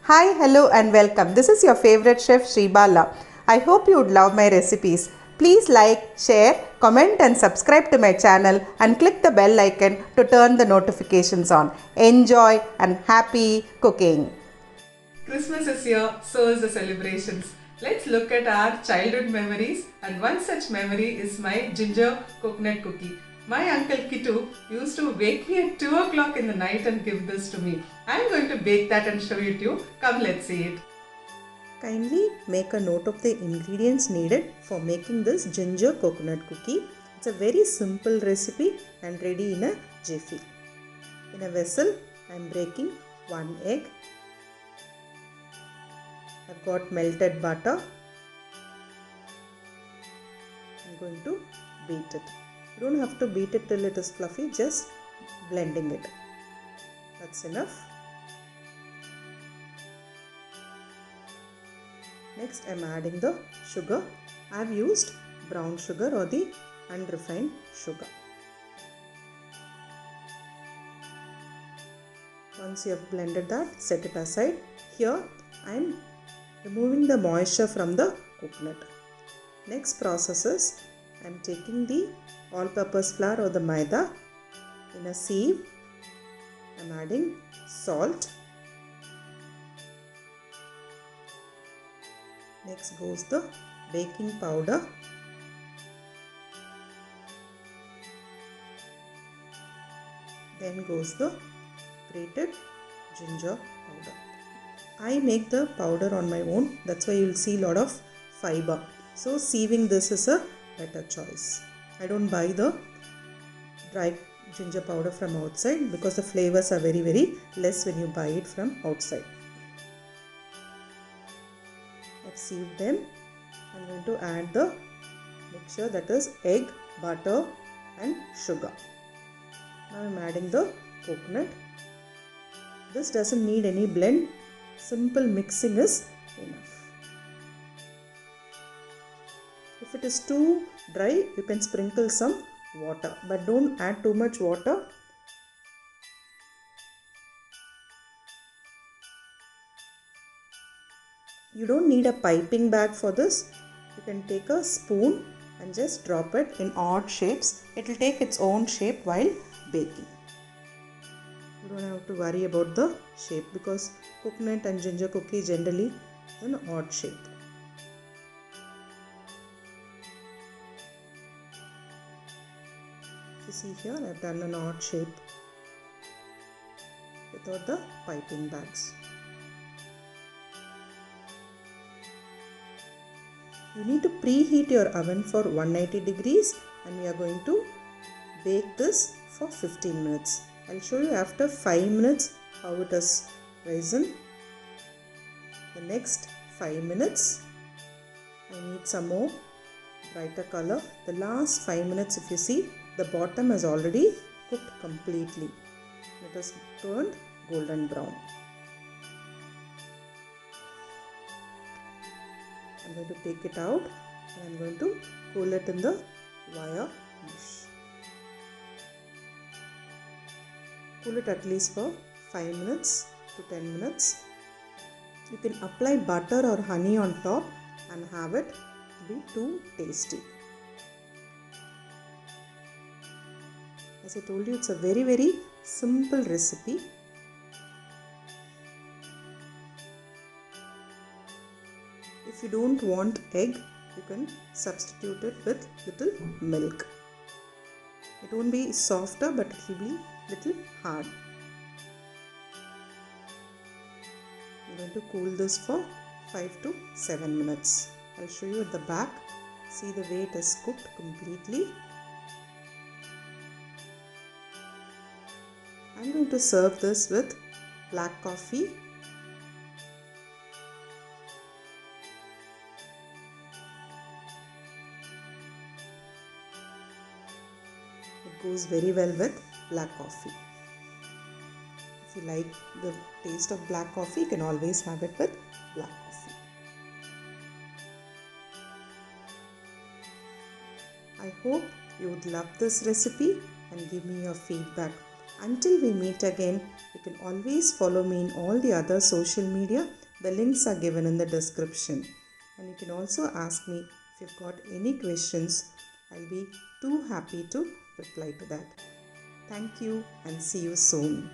Hi, hello and welcome. This is your favorite chef Shri Bala. I hope you would love my recipes. Please like, share, comment and subscribe to my channel and click the bell icon to turn the notifications on. Enjoy and happy cooking. Christmas is here, so is the celebrations. Let's look at our childhood memories, and one such memory is my ginger coconut cookie. My uncle Kitu used to wake me at 2 o'clock in the night and give this to me. I'm going to bake that and show it to you. Come, let's see it. Kindly make a note of the ingredients needed for making this ginger coconut cookie. It's a very simple recipe and ready in a jiffy. In a vessel, I am breaking 1 egg. I've got melted butter. I'm going to beat it. You don't have to beat it till it is fluffy, just blending it. That's enough. Next, I'm adding the sugar. I've used brown sugar or the unrefined sugar. Once you have blended that, set it aside. Here, I'm removing the moisture from the coconut. Next process is, I'm taking the all-purpose flour or the maida in a sieve. I'm adding salt. Next goes the baking powder. Then goes the grated ginger powder. I make the powder on my own. That's why you'll see a lot of fiber. So sieving this is a better choice. I don't buy the dry ginger powder from outside because the flavors are very less when you buy it from outside. I've sieved them. I'm going to add the mixture, that is egg, butter and sugar. Now I'm adding the coconut. This doesn't need any blend. Simple mixing is enough. If it is too dry, you can sprinkle some water, but don't add too much water. You don't need a piping bag for this. You can take a spoon and just drop it in odd shapes. It will take its own shape while baking. You don't have to worry about the shape because coconut and ginger cookie generally is an odd shape. You see here, I have done an odd shape without the piping bags. You need to preheat your oven for 190 degrees and we are going to bake this for 15 minutes. I'll show you after 5 minutes how it has risen. The next 5 minutes, I need some more brighter color. The last 5 minutes, if you see, the bottom has already cooked completely. It has turned golden brown. I'm going to take it out and I'm going to cool it in the wire mesh. Cool it at least for 5 minutes to 10 minutes. You can apply butter or honey on top and have it be too tasty. As I told you, it's a very simple recipe. If you don't want egg, you can substitute it with little milk. It won't be softer, but it will be little hard. I'm going to cool this for 5 to 7 minutes. I'll show you at the back. See the way it is cooked completely. I'm going to serve this with black coffee. It goes very well with black coffee. If you like the taste of black coffee, you can always have it with black coffee. I hope you would love this recipe and give me your feedback. Until we meet again, you can always follow me in all the other social media. The links are given in the description. And you can also ask me if you've got any questions. I'll be too happy to reply to that. Thank you and see you soon.